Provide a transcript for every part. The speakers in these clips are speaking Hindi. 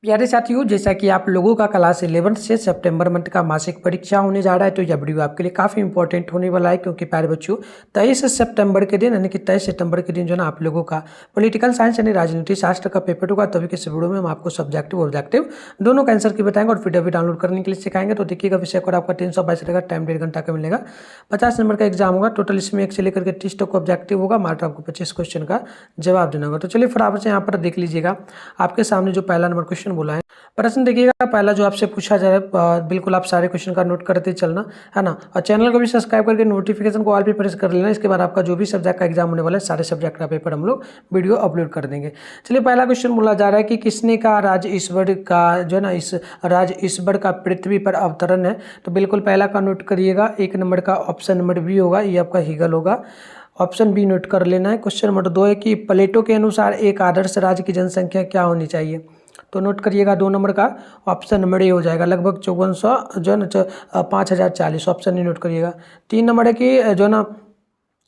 प्यारे साथियों, जैसा कि आप लोगों का क्लास 11 से सितंबर मंथ का मासिक परीक्षा होने जा रहा है, तो यह वीडियो आपके लिए काफ़ी इंपॉर्टेंट होने वाला है। क्योंकि प्यारे बच्चों, 23 सितंबर के दिन यानी कि 23 सितंबर के दिन जो है ना आप लोगों का पॉलिटिकल साइंस यानी राजनीति शास्त्र का पेपर होगा। तभी के इस वीडियो में हम आपको सब्जेक्टिव और ऑब्जेक्टिव दोनों का आंसर की बताएंगे और पीडीएफ डाउनलोड करने के लिए सिखाएंगे। तो देखिएगा, विषय कोड आपका 322 रहेगा, टाइम 1.5 घंटा का मिलेगा, 50 नंबर का एग्जाम होगा। टोटल इसमें 1 से लेकर के 30 तक ऑब्जेक्टिव होगा, मात्र आपको 25 क्वेश्चन का जवाब देना होगा। तो चलिए फटाफट से यहाँ पर देख लीजिएगा, आपके सामने जो पहला नंबर क्वेश्चन बोला है। प्रश्न देखिएगा, पहला जो आपसे पूछा जा रहा है, बिल्कुल आप सारे क्वेश्चन का नोट करते चलना है ना। और चैनल को भी सब्सक्राइब करके नोटिफिकेशन को ऑल पे प्रेस कर लेना। इसके बाद आपका जो भी सब्जेक्ट का एग्जाम होने वाला है, सारे सब्जेक्ट का पेपर हम लोग वीडियो अपलोड कर देंगे। चलिए, पहला क्वेश्चन बोला जा रहा है कि किसने का राज ईश्वर का जो है ना, इस राज ईश्वर का पृथ्वी पर अवतरण है। तो बिल्कुल पहला का नोट करिएगा। 1 नंबर का ऑप्शन नंबर बी होगा, ये आपका हीगल होगा। ऑप्शन बी नोट कर लेना है। क्वेश्चन नंबर 2 है कि प्लेटो के अनुसार एक आदर्श राज्य की जनसंख्या क्या होनी चाहिए। तो नोट करिएगा, 2 नंबर का ऑप्शन नंबर ए हो जाएगा, लगभग 5400 जो है ना 5040, ऑप्शन ए नोट करिएगा। 3 नंबर है कि जो है ना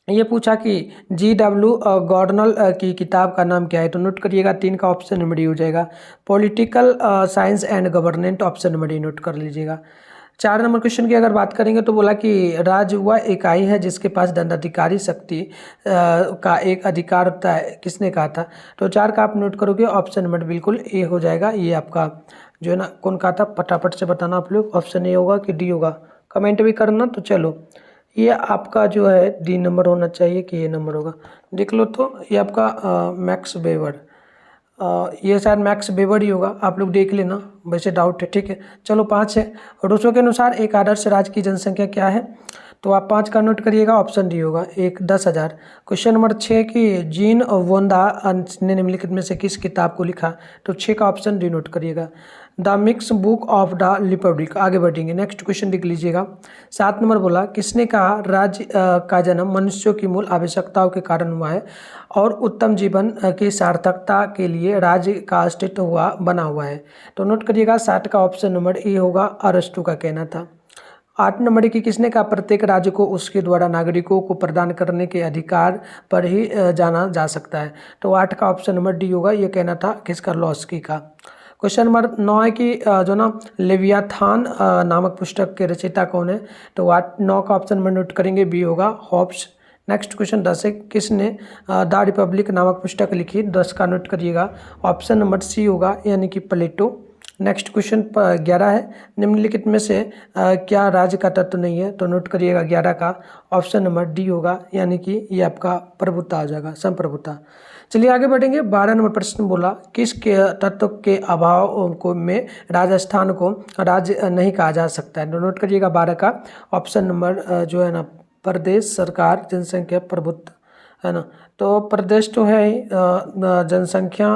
ये पूछा कि G.W. गॉर्डनल की किताब का नाम क्या है। तो नोट करिएगा, 3 का ऑप्शन नंबर डी हो जाएगा, political science and government, option number D note कर लीजिएगा। 4 नंबर क्वेश्चन की अगर बात करेंगे तो बोला कि राज्य वह इकाई है जिसके पास दंडाधिकारी शक्ति का एक अधिकार होता है, किसने कहा था। तो 4 का आप नोट करोगे, ऑप्शन नंबर बिल्कुल ए हो जाएगा। ये आपका जो है ना कौन कहा था, फटाफट से बताना आप लोग, ऑप्शन ए होगा कि डी होगा, कमेंट भी करना। तो चलो, ये आपका जो है डी नंबर होना चाहिए कि ये नंबर होगा, देख लो। तो ये आपका मैक्स वेबर, ये शायद मैक्स वेबर ही होगा, आप लोग देख लेना, वैसे डाउट है, ठीक है। चलो, 5 है। रूसो के अनुसार एक आदर्श राज्य की जनसंख्या क्या है। तो आप 5 का नोट करिएगा, ऑप्शन डी होगा, 10,000। क्वेश्चन नंबर 6 कि जीन वोंदा ने निम्नलिखित में से किस किताब को लिखा। तो 6 का ऑप्शन डी नोट करिएगा, the mix book of the Republic. आगे बढ़ेंगे, नेक्स्ट क्वेश्चन देख लीजिएगा। 7 नंबर बोला, किसने कहा राज्य का जन्म मनुष्यों की मूल आवश्यकताओं के कारण हुआ है और उत्तम जीवन की सार्थकता के लिए राज्य का अस्तित्व बना हुआ है। तो नोट करिएगा, 7 का ऑप्शन नंबर ए होगा, अरस्तु का कहना था। 8 नंबर की किसने कहा प्रत्येक राज्य को उसके द्वारा नागरिकों को प्रदान करने के अधिकार पर ही जाना जा सकता है। तो 8 का ऑप्शन नंबर डी होगा, ये कहना था किसका, लॉस्की का। क्वेश्चन नंबर 9 है कि जो ना लेवियाथान नामक पुस्तक के रचयिता कौन है। तो 9 का ऑप्शन नंबर नोट करेंगे, बी होगा, हॉब्स। नेक्स्ट क्वेश्चन 10 है, किसने द रिपब्लिक नामक पुस्तक लिखी। 10 का नोट करिएगा, ऑप्शन नंबर सी होगा, यानी कि प्लेटो। नेक्स्ट क्वेश्चन 11 है, निम्नलिखित में से क्या राज्य का तत्व नहीं है। तो नोट करिएगा, 11 का ऑप्शन नंबर डी होगा, यानी कि ये आपका प्रभुता आ जाएगा, संप्रभुता। चलिए आगे बढ़ेंगे। 12 नंबर प्रश्न बोला, किस के तत्व के अभाव को में राजस्थान को राज्य नहीं कहा जा सकता है। तो नोट करिएगा, 12 का ऑप्शन नंबर जो है ना, प्रदेश, सरकार, जनसंख्या, प्रभुत्व, है ना। तो प्रदेश तो है ही, जनसंख्या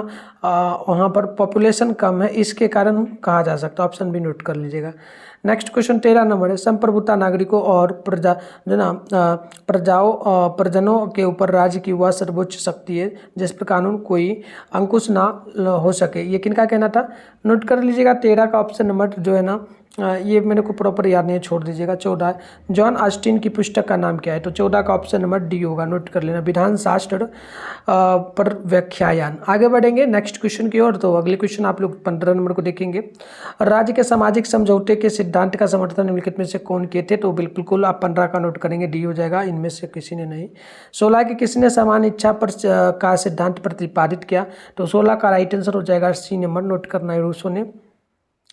वहाँ पर पॉपुलेशन कम है, इसके कारण कहा जा सकता है, ऑप्शन भी नोट कर लीजिएगा। नेक्स्ट क्वेश्चन 13 नंबर है, संप्रभुता नागरिकों और प्रजा जो ना प्रजनों के ऊपर राज्य की वह सर्वोच्च शक्ति है जिस पर कानून कोई अंकुश ना हो सके। ये किनका कहना था, नोट कर लीजिएगा। 13 का ऑप्शन नंबर जो है ना, ये मेरे को प्रॉपर याद नहीं है, छोड़ दीजिएगा। 14 जॉन ऑस्टिन की पुस्तक का नाम क्या है। तो 14 का ऑप्शन नंबर डी होगा, नोट कर लेना, विधान शास्त्र पर व्याख्यान। आगे बढ़ेंगे नेक्स्ट क्वेश्चन की ओर। तो अगले क्वेश्चन आप लोग 15 नंबर को देखेंगे। राज्य के सामाजिक समझौते के सिद्धांत का समर्थन निम्नलिखित में से कौन किए थे। तो बिल्कुल आप 15 का नोट करेंगे, डी हो जाएगा, इनमें से किसी ने नहीं। 16 की किसने समान इच्छा पर का सिद्धांत प्रतिपादित किया। तो 16 का राइट आंसर हो जाएगा, सी नंबर, नोट करना है रूसो ने।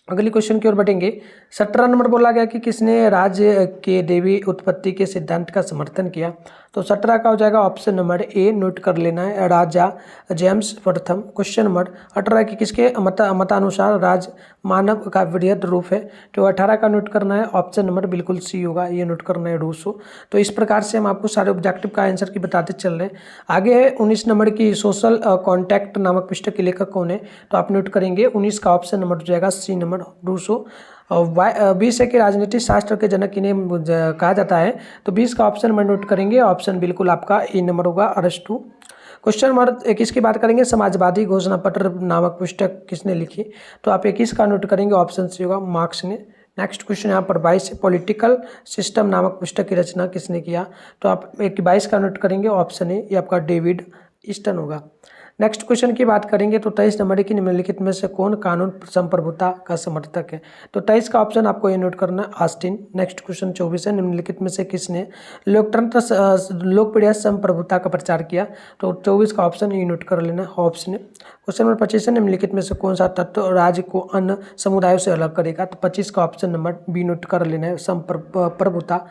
अगली क्वेश्चन की ओर बढ़ेंगे। 17 नंबर बोला गया कि किसने राज्य के देवी उत्पत्ति के सिद्धांत का समर्थन किया। तो 17 का हो जाएगा, ऑप्शन नंबर ए, नोट कर लेना है, राजा जेम्स प्रथम। क्वेश्चन नंबर 18 की किसके मतानुसार राज मानव का वृहद रूप है। तो 18 का नोट करना है, ऑप्शन नंबर बिल्कुल सी होगा, ये नोट करना है, रूसो। तो इस प्रकार से हम आपको सारे ऑब्जेक्टिव का आंसर की बताते चल रहे हैं। आगे है 19 नंबर की सोशल कॉन्टैक्ट नामक पुस्तक के लेखक कौन है। तो आप नोट करेंगे, 19 का ऑप्शन नंबर हो जाएगा, सी नंबर, रूसो। 20 है कि राजनीतिक शास्त्र के जनक इन्हें कहा जाता है। तो 20 का ऑप्शन नंबर नोट करेंगे, ऑप्शन बिल्कुल आपका ए नंबर होगा, अरस्तु। क्वेश्चन नंबर 21 की बात करेंगे, समाजवादी घोषणा पत्र नामक पुस्तक किसने लिखी। तो आप 21 का नोट करेंगे, ऑप्शन सी होगा, मार्क्स ने। नेक्स्ट क्वेश्चन यहाँ पर 22 है, पॉलिटिकल सिस्टम नामक पुस्तक की रचना किसने किया। तो आप 22 का नोट करेंगे, ऑप्शन ए, ये आपका डेविड ईस्टन होगा। नेक्स्ट क्वेश्चन की बात करेंगे तो 23 नंबर की निम्नलिखित में से कौन कानून संप्रभुता का समर्थक है। तो 23 का ऑप्शन आपको ये नोट करना है, ऑस्टिन। नेक्स्ट क्वेश्चन 24 है, निम्नलिखित में से किसने लोकतंत्र लोकप्रिय संप्रभुता का प्रचार किया। तो 24 का ऑप्शन ये नोट कर लेना, हॉब्स ने। क्वेश्चन नंबर 25 है, निम्नलिखित में से कौन सा तत्व राज्य को अन्य समुदायों से अलग करेगा। तो 25 का ऑप्शन नंबर बी नोट कर लेना है, संप्रभुता।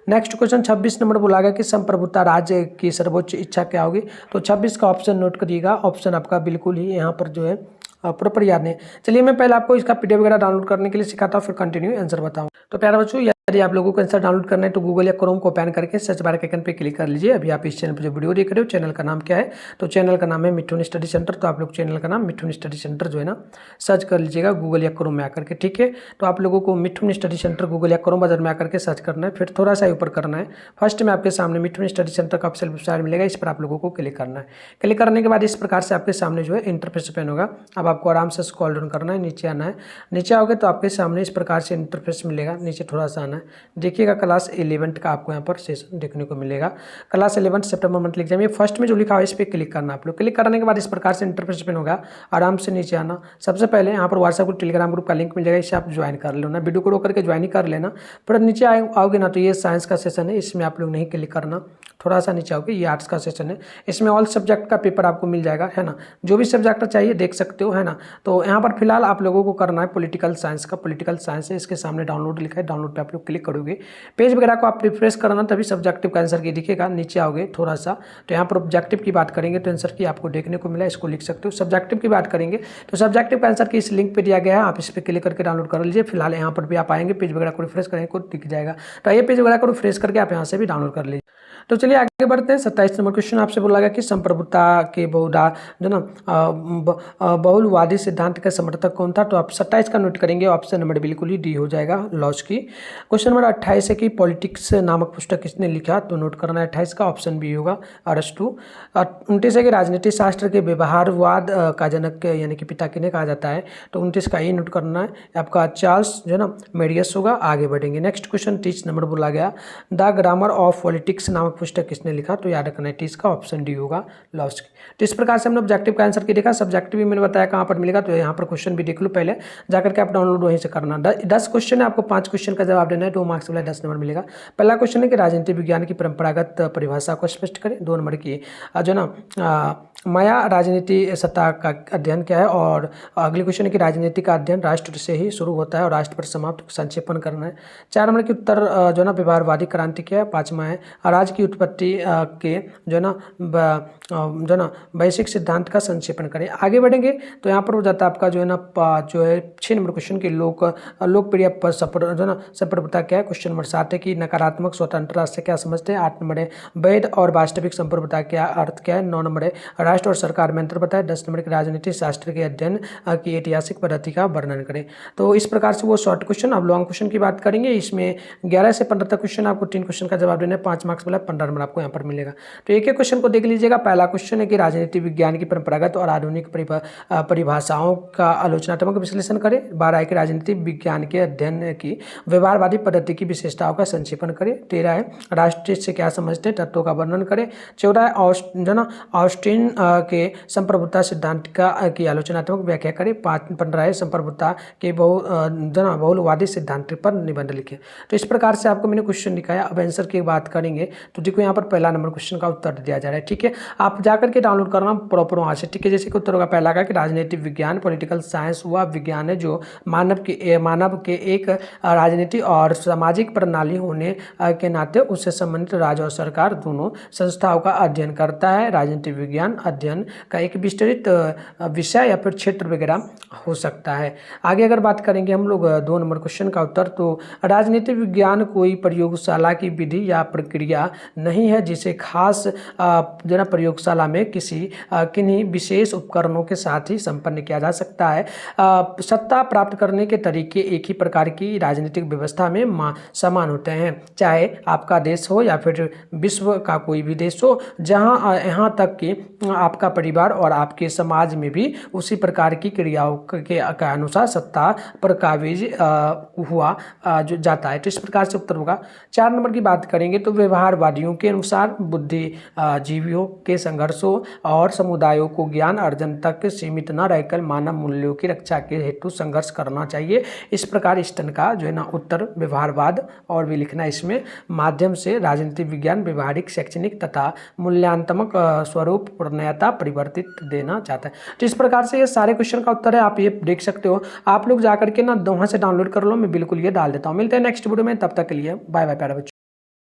नेक्स्ट क्वेश्चन 26 नंबर बोला गया कि संप्रभुता राज्य की सर्वोच्च इच्छा क्या होगी। तो 26 का ऑप्शन नोट करिएगा, ऑप्शन आपका बिल्कुल ही यहाँ पर जो है प्रॉपर याद नहीं। चलिए मैं पहले आपको इसका पीडीएफ वगैरह डाउनलोड करने के लिए सिखाता हूँ, फिर कंटिन्यू आंसर बताऊँ। तो प्यारे बच्चों, यदि आप लोगों को आंसर डाउनलोड करना है तो गूगल या क्रोम को ओपन करके सर्च बार के आइकन पे क्लिक कर लीजिए। अभी आप इस चैनल पर जो वीडियो देख रहे हो, चैनल का नाम क्या है। तो चैनल का नाम है मिठुन स्टडी सेंटर। तो आप लोग चैनल का नाम मिठुन स्टडी सेंटर जो है ना सर्च कर लीजिएगा गूगल या क्रोम में आकर के, ठीक है। तो आप लोगों को मिठुन स्टडी सेंटर गूगल या क्रोम बाजार में आकर के सर्च करना है, फिर थोड़ा सा ऊपर करना है। फर्स्ट में आपके सामने मिठुन स्टडी सेंटर का ऑफिशियल वेबसाइट मिलेगा, इस पर आप लोगों को क्लिक करना है। क्लिक करने के बाद इस प्रकार से आपके सामने जो है इंटरफेस ओपन होगा। अब आपको आराम से स्क्रॉल डाउन करना है, नीचे आना है। नीचे आओगे तो आपके सामने इस प्रकार से इंटरफेस मिलेगा, नीचे थोड़ा सा आना है। देखिएगा क्लास 11 का आपको यहाँ पर सेशन देखने को मिलेगा। क्लास 11 सितंबर मंथली एग्जाम, ये फर्स्ट में जो लिखा हुआ है इस पर क्लिक करना आप लोग। क्लिक करने के बाद इस प्रकार से इंटरफेस ओपन होगा। आराम से नीचे आना, सबसे पहले यहाँ पर व्हाट्सएप ग्रुप टेलीग्राम ग्रुप का लिंक मिल जाएगा, इसे आप ज्वाइन कर लेना। वीडियो को रोक करके ज्वाइन ही कर लेना। फिर नीचे आओगे ना तो ये साइंस का सेशन है, इसमें आप लोग नहीं क्लिक करना। थोड़ा सा नीचे आओगे, ये आर्ट्स का सेशन है, इसमें ऑल सब्जेक्ट का पेपर आपको मिल जाएगा, है ना। जो भी सब्जेक्ट चाहिए देख सकते हो, है ना। तो यहाँ पर फिलहाल आप लोगों को करना है पॉलिटिकल साइंस का, पॉलिटिकल साइंस है, इसके सामने डाउनलोड लिखा है, डाउनलोड पे आप लोग क्लिक करोगे। पेज वगैरह को आप रिफ्रेश करना, तभी सब्जेक्टिव का आंसर की दिखेगा। नीचे आओगे थोड़ा सा तो यहाँ पर ऑब्जेक्टिव की बात करेंगे तो आंसर की आपको देखने को मिला, इसको लिख सकते हो। सब्जेक्टिव की बात करेंगे तो सब्जेक्टिव का आंसर की इस लिंक पे दिया गया है, आप इस पर क्लिक करके डाउनलोड कर लीजिए। फिलहाल यहाँ पर भी आप आएंगे, पेज वगैरह को रिफ्रेश करेंगे को दिख जाएगा। तो ये पेज वगैरह को रिफ्रेश करके आप यहाँ से भी डाउनलोड कर लीजिए। तो चलिए आगे बढ़ते हैं। 27 नंबर क्वेश्चन आपसे बोला गया कि संप्रभुता के जो ना बहुलवादी सिद्धांत का समर्थक कौन था। तो आप 27 का नोट करेंगे, ऑप्शन नंबर बिल्कुल ही डी हो जाएगा, लॉस्की। क्वेश्चन नंबर 28 है कि पॉलिटिक्स नामक पुस्तक किसने लिखा। तो नोट करना है 28 का, ऑप्शन बी होगा, अरस्तु। 29 है कि राजनीति शास्त्र के व्यवहारवाद का जनक यानी कि पिता किन्हें कहा जाता है। तो 29 का ये नोट करना है आपका, चार्ल्स जो है ना मेडियस होगा। आगे बढ़ेंगे, नेक्स्ट क्वेश्चन 30 नंबर बोला गया द ग्रामर ऑफ पॉलिटिक्स नामक पुस्तक किसने लिखा। तो याद रखना है 30 का, ऑप्शन डी होगा, लॉस्की। तो इस प्रकार से हमने ऑब्जेक्टिव का आंसर की देखा। सब्जेक्टिव भी मैंने बताया कहाँ पर मिलेगा, तो यहाँ पर क्वेश्चन भी देख लो, पहले जाकर के आप डाउनलोड वहीं से करना। 10 क्वेश्चन है, आपको 5 क्वेश्चन का जवाब देना है, 2 मार्क्स वाला 10 नंबर मिलेगा। पहला क्वेश्चन है कि राजनीति विज्ञान की परंपरागत परिभाषा को स्पष्ट करें। 2 नंबर की जो ना माया राजनीति सत्ता का अध्ययन क्या है। और अगले क्वेश्चन है कि राजनीति का अध्ययन राष्ट्र से ही शुरू होता है और राष्ट्र पर समाप्त, संक्षेपण करना है। 4 नंबर की उत्तर जो ना व्यवहारवादी क्रांति क्या है। 5वां है राज्य की उत्पत्ति के जो ना वैश्विक सिद्धांत का संक्षेपण करें। आगे बढ़ेंगे तो यहाँ पर हो जाता है आपका जो है ना 6 नंबर क्वेश्चन की लोकप्रिय जो ना संप्रभुता क्या है। क्वेश्चन नंबर 7 है कि नकारात्मक स्वतंत्रता से क्या समझते हैं। 8 नंबर है वैध और वास्तविक संप्रभुता क्या अर्थ क्या है। 9 नंबर है राष्ट्र और सरकार में अंतर बताए। 10 नंबर के राजनीतिक शास्त्र के अध्ययन की ऐतिहासिक पद्धति का वर्णन करें। तो इस प्रकार से वो शॉर्ट क्वेश्चन। अब लॉन्ग क्वेश्चन की बात करेंगे, इसमें 11 से 15 तक क्वेश्चन, आपको 3 क्वेश्चन का जवाब देना है, 5 मार्क्स वाला 15 नंबर आपको यहाँ पर मिलेगा। तो एक क्वेश्चन को देख लीजिएगा। पहला क्वेश्चन है कि राजनीति विज्ञान की परंपरागत और आधुनिक परिभाषाओं का आलोचनात्मक विश्लेषण करें। 12 है कि राजनीति विज्ञान के अध्ययन की व्यवहारवादी पद्धति की विशेषताओं का संक्षेपण करें। 13 है राष्ट्र से क्या समझते हैं, तत्वों का वर्णन करें। 14 है ऑस्टिन के संप्रभुता सिद्धांत की आलोचनात्मक व्याख्या करें। 15 है संप्रभुता के बहुलवादी सिद्धांत पर निबंध लिखे। तो इस प्रकार से आपको मैंने क्वेश्चन दिखाया। अब आंसर की बात करेंगे तो देखो यहाँ पर पहला नंबर क्वेश्चन का उत्तर दिया जा रहा है, ठीक है। आप जाकर के डाउनलोड करना प्रॉपर वहाँ से, ठीक है। जैसे कि उत्तर होगा पहला का कि राजनीतिक विज्ञान पॉलिटिकल साइंस वह विज्ञान है जो मानव के एक राजनीति और सामाजिक प्रणाली होने के नाते उससे संबंधित राज्य और सरकार दोनों संस्थाओं का अध्ययन करता है। राजनीतिक विज्ञान अध्ययन का एक विस्तृत विषय या फिर क्षेत्र वगैरह हो सकता है। आगे अगर बात करेंगे हम लोग 2 नंबर क्वेश्चन का उत्तर, तो राजनीतिक विज्ञान कोई प्रयोगशाला की विधि या प्रक्रिया नहीं है जिसे खास जो प्रयोगशाला में किन्हीं विशेष उपकरणों के साथ ही संपन्न किया जा सकता है। सत्ता प्राप्त करने के तरीके एक ही प्रकार की राजनीतिक व्यवस्था में में समान होते हैं, चाहे आपका देश हो या फिर विश्व का कोई भी देश हो, जहाँ यहाँ तक कि आपका परिवार और आपके समाज में भी उसी प्रकार की क्रियाओं के अनुसार सत्ता पर काबिज हुआ जो जाता है। तो इस प्रकार से उत्तर होगा। 4 नंबर की बात करेंगे तो व्यवहारवादियों के अनुसार बुद्धिजीवियों के संघर्षों और समुदायों को ज्ञान अर्जन तक सीमित न रहकर मानव मूल्यों की रक्षा के हेतु संघर्ष करना चाहिए। इस प्रकार स्टन का जो है ना उत्तर व्यवहारवाद और भी लिखना इसमें माध्यम से राजनीतिक विज्ञान व्यवहारिक शैक्षणिक तथा मूल्यांकनात्मक स्वरूप प्रणयता परिवर्तित देना चाहता है। तो इस प्रकार से ये सारे क्वेश्चन का उत्तर है, आप ये देख सकते हो। आप लोग जाकर के ना वहाँ से डाउनलोड कर लो, मैं बिल्कुल ये डाल देता हूँ। मिलते हैं नेक्स्ट वीडियो में, तब तक के लिए बाय बाय प्यारे बच्चों।